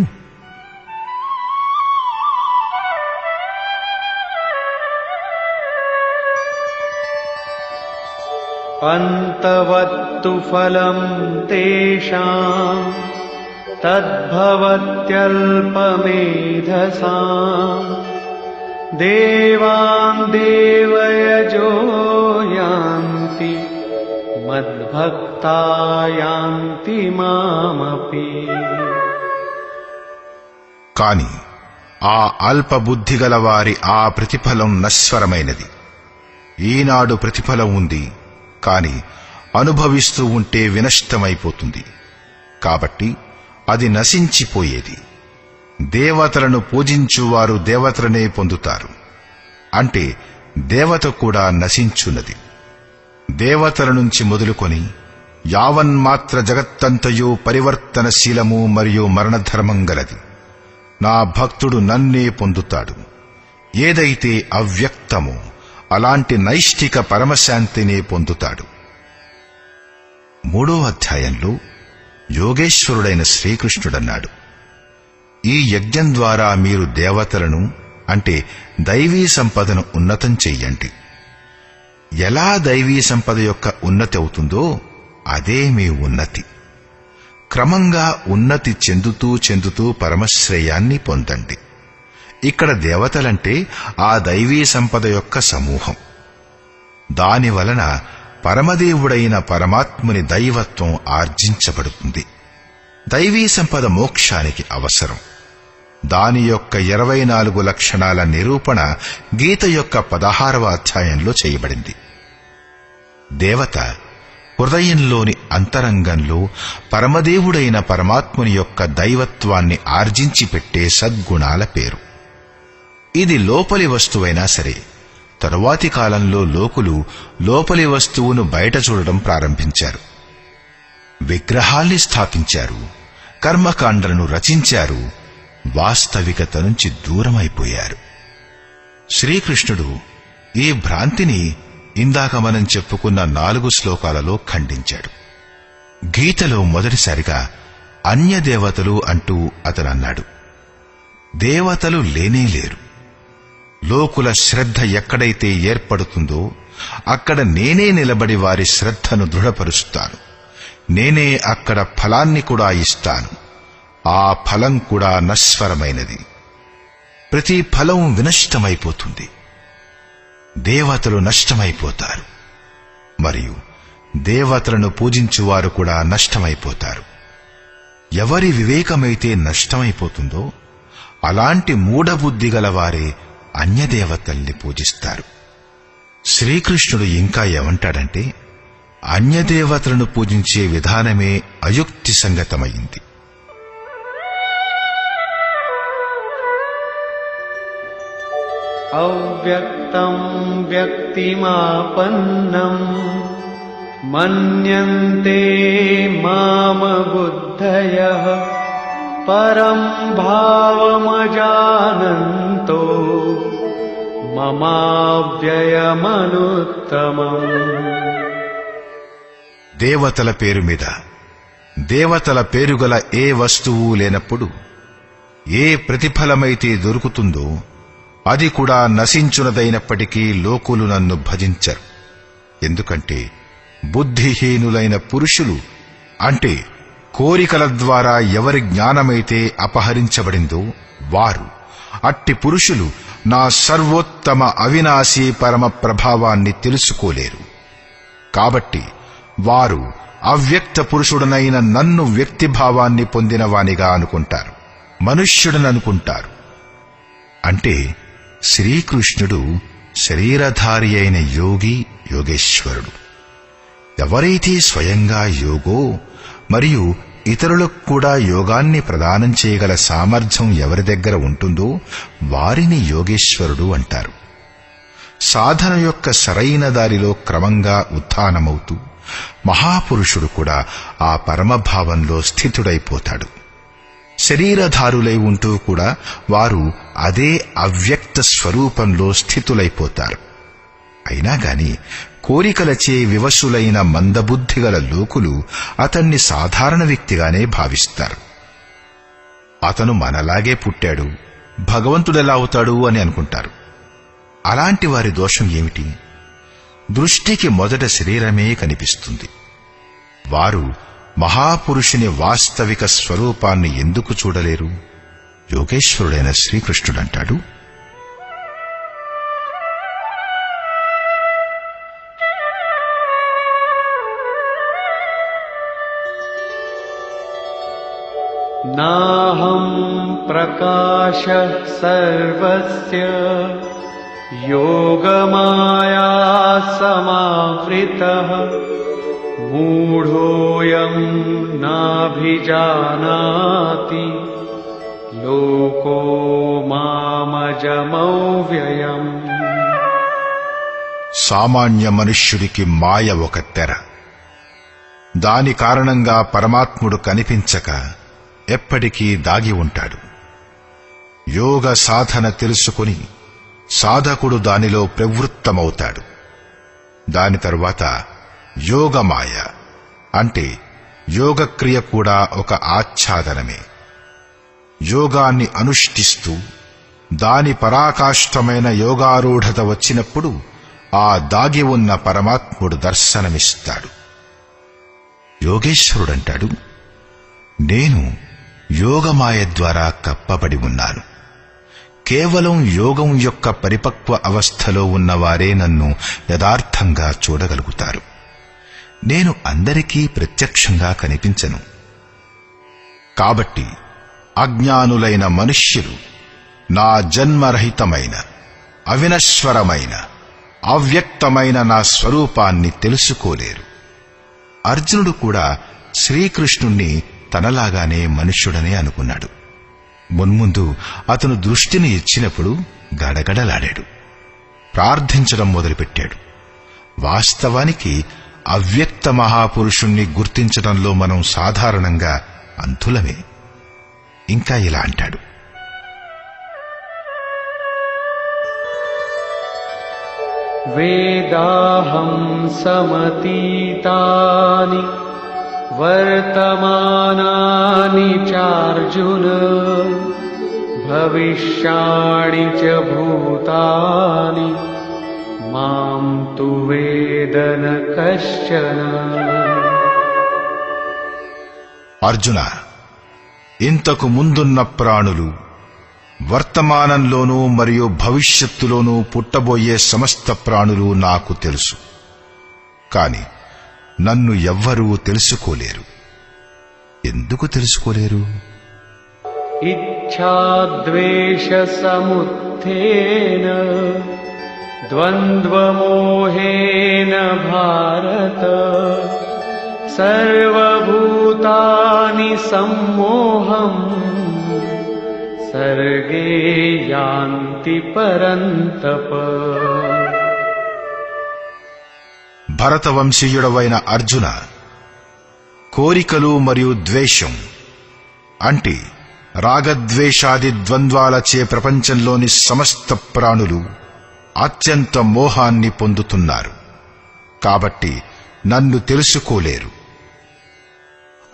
अन्तवत्तु फलम् तेषाम् तद्भवत्यल्पमेधसाम् देवान् देवयजो यान्ति मद्भक्ता यान्ति मामपि. కాని ఆ అల్ప బుద్ధి గల వారి ఆ ప్రతిఫలం నశ్వరమైనది. ఈనాడు ప్రతిఫలం ఉంది, కాని అనుభవిస్తూ ఉంటే వినష్టమైపోతుంది. కాబట్టి అది నశించిపోయేది. దేవతలను పూజించువారు దేవతలనే పొందుతారు. అంటే దేవత కూడా నశించున్నది. దేవతల నుంచి మొదలుకొని యావన్మాత్ర జగత్తంతయు పరివర్తనశీలము మరియు మరణధర్మం గలది. నా భక్తుడు నన్నే పొందుతాడు. ఏదైతే అవ్యక్తమో అలాంటి నైష్ఠిక పరమశాంతినే పొందుతాడు. 3వ అధ్యాయంలో యోగేశ్వరుడైన శ్రీకృష్ణుడన్నాడు, ఈ యజ్ఞం ద్వారా మీరు దేవతలను అంటే దైవీ సంపదను ఉన్నతం చెయ్యండి. ఎలా దైవీ సంపద యొక్క ఉన్నతి అవుతుందో అదే మీ ఉన్నతి. క్రమంగా ఉన్నతి చెందుతూ చెందుతూ పరమశ్రేయాన్ని పొందండి. ఇక్కడ దేవతలంటే ఆ దైవీ సంపద యొక్క సమూహం. దానివలన పరమదేవుడైన పరమాత్ముని దైవత్వం ఆర్జించబడుతుంది. దైవీ సంపద మోక్షానికి అవసరం. దాని యొక్క 24 లక్షణాల నిరూపణ గీత యొక్క 16వ అధ్యాయంలో చేయబడింది. దేవత హృదయంలోని అంతరంగంలో పరమదేవుడైన పరమాత్ముని యొక్క దైవత్వాన్ని ఆర్జించి పెట్టే సద్గుణాల పేరు. ఇది లోపలి వస్తువైనా సరే, తరువాతి కాలంలో లోకులు లోపలి వస్తువును బయట చూడడం ప్రారంభించారు. విగ్రహాల్ని స్థాపించారు, కర్మకాండలను రచించారు, వాస్తవికత నుంచి దూరమైపోయారు. శ్రీకృష్ణుడు ఈ భ్రాంతిని ఇందాక మనం చెప్పుకున్న 4 శ్లోకాలలో ఖండించాడు. గీతలో మొదటిసారిగా అన్యదేవతలు అంటూ అతనన్నాడు. దేవతలు లేనేలేరు. లోకుల శ్రద్ధ ఎక్కడైతే ఏర్పడుతుందో అక్కడ నేనే నిలబడి వారి శ్రద్ధను దృఢపరుస్తాను. నేనే అక్కడ ఫలాన్ని కూడా ఇస్తాను. ఆ ఫలం కూడా నశ్వరమైనది. ప్రతి ఫలం వినష్టమైపోతుంది. దేవతలు నష్టమైపోతారు, మరియు దేవతలను పూజించువారు కూడా నష్టమైపోతారు. ఎవరి వివేకమైతే నష్టమైపోతుందో అలాంటి మూఢబుద్ధి గలవారే అన్యదేవతల్ని పూజిస్తారు. శ్రీకృష్ణుడు ఇంకా ఏమంటాడంటే, అన్యదేవతలను పూజించే విధానమే అయుక్తి సంగతమైంది. అవ్యక్తం వ్యక్తిమాపన్నం మన్యంతే మామ బుద్ధయః పరం భావమజానంతో మమావ్యయమనుత్తమం. దేవతల పేరు మీద దేవతల పేరుగల ఏ వస్తువు లేనప్పుడు ఏ ప్రతిఫలమైతే దొరుకుతుందో అది కూడా నశించునదైనప్పటికీ లోకులు నన్ను భజించరు. ఎందుకంటే బుద్ధిహీనులైన పురుషులు, అంటే కోరికల ద్వారా ఎవరి జ్ఞానమైతే అపహరించబడిందో వారు, అట్టి పురుషులు నా సర్వోత్తమ అవినాశీ పరమ ప్రభావాన్ని తెలుసుకోలేరు. కాబట్టి వారు అవ్యక్త పురుషుడనైన నన్ను వ్యక్తిభావాన్ని పొందినవానిగా అనుకుంటారు, మనుష్యుడననుకుంటారు. అంటే శ్రీకృష్ణుడు శరీరధారి అయిన యోగి, యోగేశ్వరుడు. ఎవరైతే స్వయంగా యోగో మరియు ఇతరులకు కూడా యోగాన్ని ప్రదానం చేయగల సామర్థ్యం ఎవరి దగ్గర ఉంటుందో వారిని యోగేశ్వరుడు అంటారు. సాధన యొక్క సరైన దారిలో క్రమంగా ఉత్థానమవుతూ మహాపురుషుడు కూడా ఆ పరమభావంలో స్థితుడైపోతాడు. శరీరధారులై ఉంటూ కూడా వారు అదే అవ్యక్త స్వరూపంలో స్థితులైపోతారు. అయినా గాని కోరికలచే వివశులైన మందబుద్ధిగల లోకులు అతన్ని సాధారణ వ్యక్తిగానే భావిస్తారు. అతను మనలాగే పుట్టాడు, భగవంతుడెలా అవుతాడు అని అనుకుంటారు. అలాంటి వారి దోషం ఏమిటి? దృష్టికి మొదట శరీరమే కనిపిస్తుంది. వారు మహాపురుషుని వాస్తవిక స్వరూపాన్ని ఎందుకు చూడలేరు? యోగేశ్వరుడైన శ్రీకృష్ణుడంటాడు, నాహం ప్రకాశః సర్వస్య యోగమాయా సమావృతః మూఢోయం నాభిజానాతి లోకో మామజమవ్యయం. సామాన్య మనుష్యుడికి మాయ ఒక తెర. దాని కారణంగా పరమాత్ముడు కనిపించక ఎప్పటికీ దాగి ఉంటాడు. యోగ సాధన తెలుసుకుని సాధకుడు దానిలో ప్రవృత్తమవుతాడు. దాని తరువాత యోగమాయ అంటే యోగక్రియ కూడా ఒక ఆచ్ఛాదనమే. యోగాన్ని అనుష్ఠిస్తూ దాని పరాకాష్ఠమైన యోగారూఢత వచ్చినప్పుడు ఆ దాగి ఉన్న పరమాత్ముడు దర్శనమిస్తాడు. యోగేశ్వరుడంటాడు, నేను యోగమాయ ద్వారా కప్పబడి ఉన్నాను. కేవలం యోగం యొక్క పరిపక్వ అవస్థలో ఉన్నవారే నన్ను యథార్థంగా చూడగలుగుతారు. నేను అందరికీ ప్రత్యక్షంగా కనిపించను. కాబట్టి అజ్ఞానులైన మనుష్యులు నా జన్మరహితమైన, అవినశ్వరమైన, అవ్యక్తమైన నా స్వరూపాన్ని తెలుసుకోలేరు. అర్జునుడు కూడా శ్రీకృష్ణుణ్ణి తనలాగానే మనుష్యుడనే అనుకున్నాడు. మున్ముందు అతను దృష్టిని ఇచ్చినప్పుడు గడగడలాడాడు. ప్రార్థించడం మొదలుపెట్టాడు. వాస్తవానికి అవ్యక్త మహాపురుషుణ్ణి గుర్తించడంలో మనం సాధారణంగా అంతులమే. ఇంకా ఇలా అంటాడు: వేదాహం సమతీతాని వర్తమానాని చార్జున భవిష్యాణి చ భూతాని మాం తు వేద న కశ్చన. అర్జున, ఇంతకు ముందున్న ప్రాణులు, వర్తమానంలోనూ మరియు భవిష్యత్తులోనూ పుట్టబోయే సమస్త ప్రాణులు నాకు తెలుసు. కాని నన్ను ఎవ్వరూ తెలుసుకోలేరు. ఎందుకు తెలుసుకోలేరు? ఇచ్ఛాద్వేష సముత్థేన ద్వంద్వమోహేన భారత సర్వభూతాని సమ్మోహం సర్గే యాంతి పరంతప. భరతవంశీయుడవైన అర్జున, కోరికలు మరియు ద్వేషం అంటే రాగద్వేషాది ద్వంద్వాలచే ప్రపంచంలోని సమస్త ప్రాణులు అత్యంత మోహాన్ని పొందుతున్నారు. కాబట్టి నన్ను తెలుసుకోలేరు.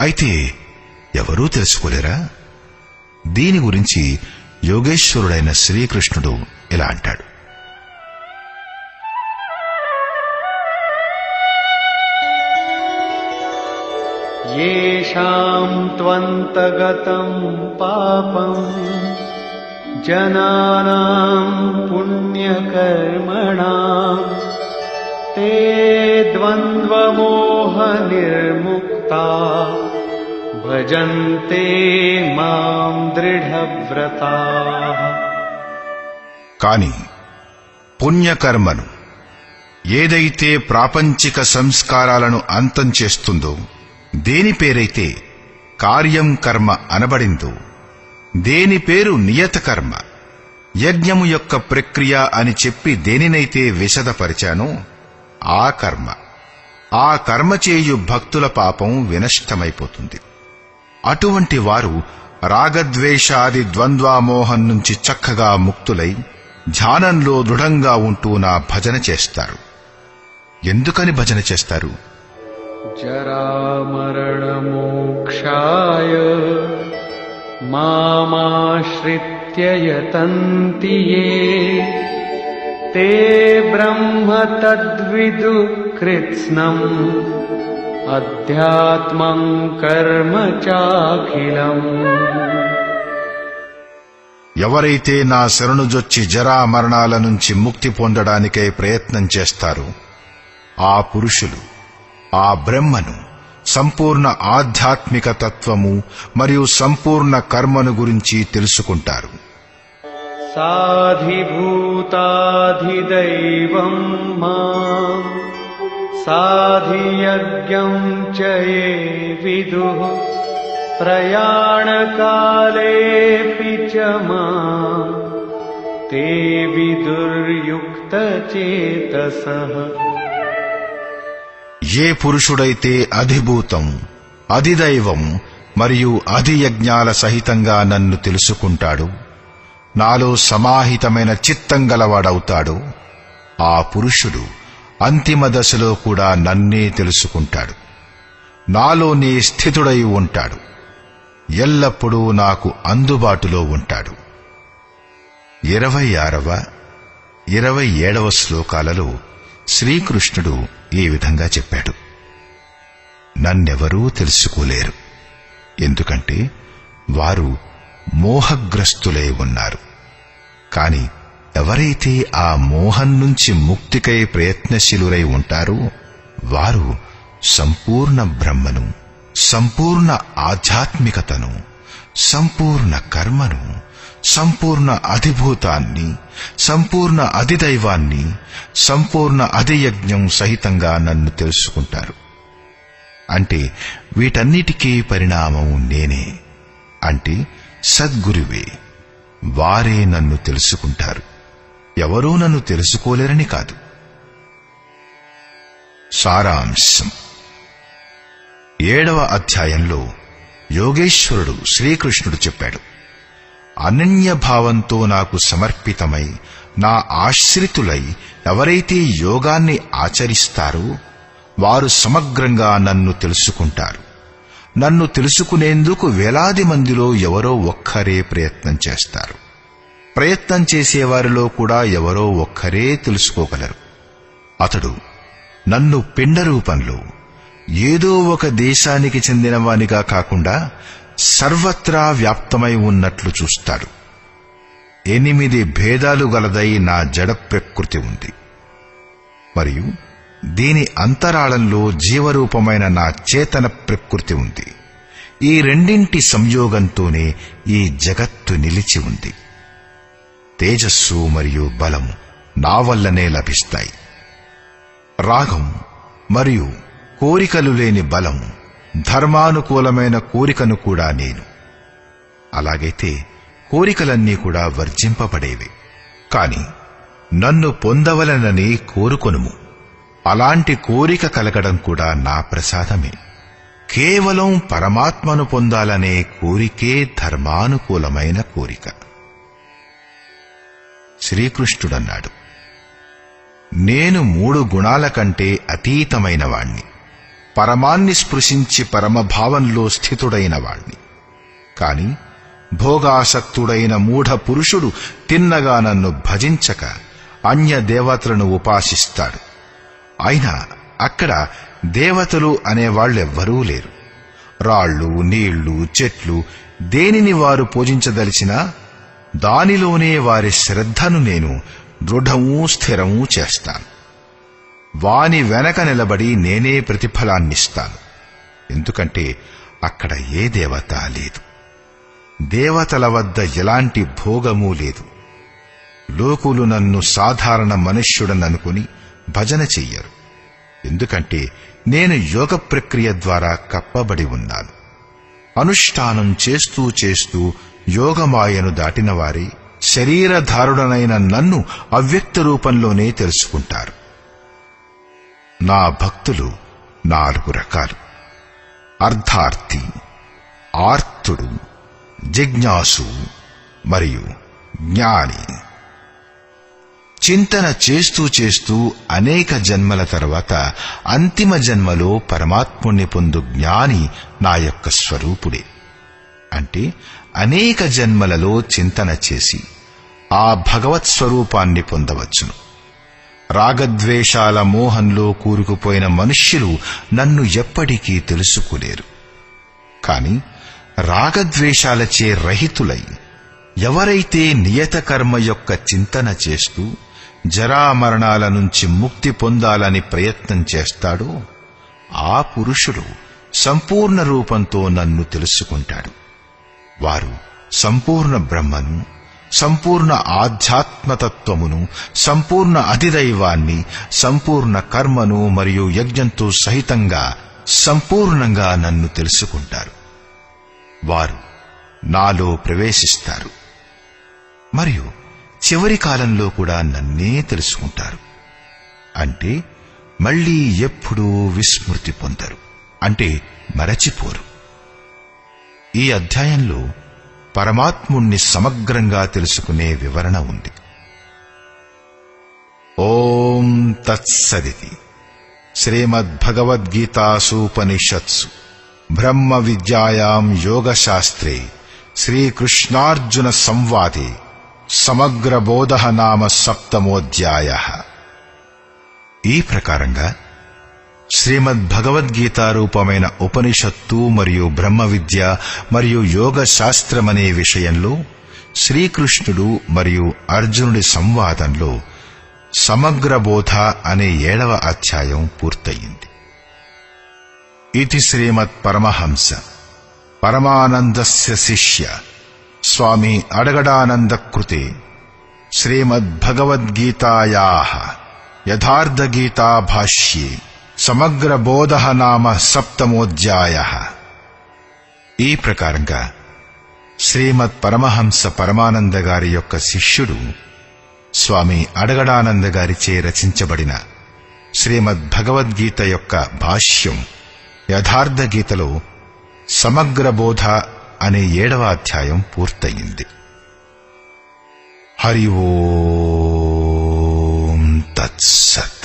అయితే ఎవరూ తెలుసుకోలేరా? దీని గురించి యోగేశ్వరుడైన శ్రీకృష్ణుడు ఇలా అంటాడు: యేషాం త్వంతగతం పాపం జనానాం పుణ్యకర్మణాం తే ద్వంద్వమోహ నిర్ముక్తా భజంతే మాం దృఢవ్రతాః. కాని పుణ్యకర్మను, ఏదైతే ప్రాపంచిక సంస్కారాలను అంతం చేస్తుందో, దేని పేరైతే కార్యం కర్మ అనబడిందో, దేని పేరు నియత కర్మ, యజ్ఞము యొక్క ప్రక్రియ అని చెప్పి దేనినైతే విశదపరిచానో ఆ కర్మ చేయు భక్తుల పాపం వినష్టమైపోతుంది. అటువంటి వారు రాగద్వేషాది ద్వంద్వామోహం నుంచి చక్కగా ముక్తులై ధ్యానంలో దృఢంగా ఉంటూ నా భజన చేస్తారు. ఎందుకని భజన చేస్తారు? జరామరణమోక్షాయ మామాశ్రిత్య యతంతి యే తే బ్రహ్మ తద్విదు కృత్స్నం అధ్యాత్మం కర్మ చాఖిలం. ఎవరైతే నా శరణుజొచ్చి జరా మరణాల నుంచి ముక్తి పొందడానికై ప్రయత్నం చేస్తారో ఆ పురుషులు ఆ బ్రహ్మను, సంపూర్ణ ఆధ్యాత్మిక తత్వము మరియు సంపూర్ణ కర్మను గురించి తెలుసుకుంటారు. సాధిభూతాధిదైవం మాం సాధియజ్ఞం చ యే విదుః ప్రయాణకాలేపి చ మాం తే విదుర్యుక్తచేతసః. ఏ పురుషుడైతే అధిభూతం, అధిదైవం మరియు అధియజ్ఞాల సహితంగా నన్ను తెలుసుకుంటాడు, నాలో సమాహితమైన చిత్తం గలవాడవుతాడో ఆ పురుషుడు అంతిమ దశలో కూడా నన్నే తెలుసుకుంటాడు, నాలోనే స్థితుడై ఉంటాడు, ఎల్లప్పుడూ నాకు అందుబాటులో ఉంటాడు. 26వ, 27వ శ్లోకాలలో శ్రీకృష్ణుడు ఈ విధంగా చెప్పాడు: నన్నెవరూ తెలుసుకోలేరు, ఎందుకంటే వారు మోహగ్రస్తులై ఉన్నారు. కాని ఎవరైతే ఆ మోహం నుంచి ముక్తికై ప్రయత్నశీలురై ఉంటారో వారు సంపూర్ణ బ్రహ్మను, సంపూర్ణ ఆధ్యాత్మికతను, సంపూర్ణ కర్మను, సంపూర్ణ అధిభూతాన్ని, సంపూర్ణ అధిదైవాన్ని, సంపూర్ణ అధియజ్ఞం సహితంగా నన్ను తెలుసుకుంటారు. అంటే వీటన్నిటికీ పరిణామం నేనే, అంటే సద్గురువే. వారే నన్ను తెలుసుకుంటారు. ఎవరూ నన్ను తెలుసుకోలేరని కాదు. సారాంశం: 7వ అధ్యాయంలో యోగేశ్వరుడు శ్రీకృష్ణుడు చెప్పాడు, అనన్యభావంతో నాకు సమర్పితమై నా ఆశ్రితులై ఎవరైతే యోగాన్ని ఆచరిస్తారో వారు సమగ్రంగా నన్ను తెలుసుకుంటారు. నన్ను తెలుసుకునేందుకు వేలాది మందిలో ఎవరో ఒక్కరే ప్రయత్నం చేస్తారు. ప్రయత్నం చేసేవారిలో కూడా ఎవరో ఒక్కరే తెలుసుకోగలరు. అతడు నన్ను పిండ రూపంలో ఏదో ఒక దేశానికి చెందినవానిగా కాకుండా సర్వత్రా వ్యాప్తమై ఉన్నట్లు చూస్తాడు. 8 భేదాలు గలదై నా జడ ప్రకృతి ఉంది. మరియు దీని అంతరాళంలో జీవరూపమైన నా చేతన ప్రకృతి ఉంది. ఈ రెండింటి సంయోగంతోనే ఈ జగత్తు నిలిచి ఉంది. తేజస్సు మరియు బలము నా వల్లనే లభిస్తాయి. రాగం మరియు కోరికలు లేని బలం, ధర్మానుకూలమైన కోరికను కూడా నేను. అలాగైతే కోరికలన్నీ కూడా వర్జింపబడేవి. కాని నన్ను పొందవలనని కోరుకొనుము. అలాంటి కోరిక కలగడం కూడా నా ప్రసాదమే. కేవలం పరమాత్మను పొందాలనే కోరికే ధర్మానుకూలమైన కోరిక. శ్రీకృష్ణుడన్నాడు, నేను 3 గుణాల కంటే అతీతమైన వాణ్ణి, పరమాన్ని స్పృశించి పరమభావంలో స్థితుడైన వాణ్ణి. కాని భోగాసక్తుడైన మూఢ పురుషుడు తిన్నగా నన్ను భజించక అన్య దేవతలను ఉపాసిస్తాడు. అయినా అక్కడ దేవతలు అనేవాళ్లెవ్వరూ లేరు. రాళ్లు, నీళ్లు, చెట్లు దేనిని వారు పూజించదలిచినా దానిలోనే వారి శ్రద్ధను నేను దృఢమూ స్థిరమూ చేస్తాను. వాని వెనక నిలబడి నేనే ప్రతిఫలాన్నిస్తాను. ఎందుకంటే అక్కడ ఏ దేవత లేదు. దేవతల వద్ద ఎలాంటి భోగమూ లేదు. లోకులు నన్ను సాధారణ మనుష్యుడననుకుని భజన చెయ్యరు. ఎందుకంటే నేను యోగ ప్రక్రియ ద్వారా కప్పబడి ఉన్నాను. అనుష్ఠానం చేస్తూ చేస్తూ యోగమాయను దాటిన వారే శరీరధారుడనైన నన్ను అవ్యక్త రూపంలోనే తెలుసుకుంటారు. నా భక్తులు 4 రకాలు: అర్థార్థి, ఆర్తుడు, జిజ్ఞాసు మరియు జ్ఞాని. చింతన చేస్తూ చేస్తూ అనేక జన్మల తర్వాత అంతిమ జన్మలో పరమాత్ముణ్ణి పొందు జ్ఞాని నా యొక్క స్వరూపుడే. అంటే అనేక జన్మలలో చింతన చేసి ఆ భగవత్ స్వరూపాన్ని పొందవచ్చును. రాగద్వేషాల మోహంలో కూరుకుపోయిన మనుష్యులు నన్ను ఎప్పటికీ తెలుసుకోలేరు. కాని రాగద్వేషాలచే రహితులై ఎవరైతే నియత కర్మ యొక్క చింతన చేస్తూ జరామరణాల నుంచి ముక్తి పొందాలని ప్రయత్నం చేస్తాడో ఆ పురుషుడు సంపూర్ణ రూపంతో నన్ను తెలుసుకుంటాడు. వారు సంపూర్ణ బ్రహ్మను, సంపూర్ణ ఆధ్యాత్మతత్వమును, సంపూర్ణ అధిదైవాన్ని, సంపూర్ణ కర్మను మరియు యజ్ఞంతో సహితంగా సంపూర్ణంగా నన్ను తెలుసుకుంటారు. వారు నాలో ప్రవేశిస్తారు మరియు చివరి కాలంలో కూడా నన్నే తెలుసుకుంటారు. అంటే మళ్లీ ఎప్పుడూ విస్మృతి పొందరు, అంటే మరచిపోరు. ఈ అధ్యాయంలో పరమాత్ముణ్ణి సమగ్రంగా తెలుసుకునే వివరణ ఉంది. ఓం తత్సదితి. శ్రీమద్భగవద్గీతాసూపనిషత్సు బ్రహ్మ విద్యాయాం యోగశాస్త్రే శ్రీకృష్ణార్జున సంవాదే సమగ్రబోధ నామ 7వ. ఈ ప్రకారంగా శ్రీమద్భగవద్గీత రూపమైన ఉపనిషత్తు మరియు బ్రహ్మ విద్య మరియు యోగ శాస్త్రమనే విషయంలో శ్రీకృష్ణుడు మరియు అర్జునుడి సంవాదంలో సమగ్రబోధ అనే 7వ అధ్యాయం పూర్తయింది. इति श्रीमत् परमहंस परमानन्दस्य शिष्य स्वामी अडगडानन्द कृते श्रीमद्भगवद्गीतायाः यथार्थगीता भाष्ये సమగ్ర బోధః నామ సప్తమోధ్యాయః. ఈ ప్రకారంగా శ్రీమద్ పరమహంస పరమానంద గారి యొక్క శిష్యుడు స్వామి అడగడానంద గారిచే రచించబడిన శ్రీమద్ భగవద్గీత యొక్క భాష్యం యథార్థ గీతలో సమగ్ర బోధ అనే 7వ అధ్యాయం పూర్తయింది. హరి ఓం తత్సత్.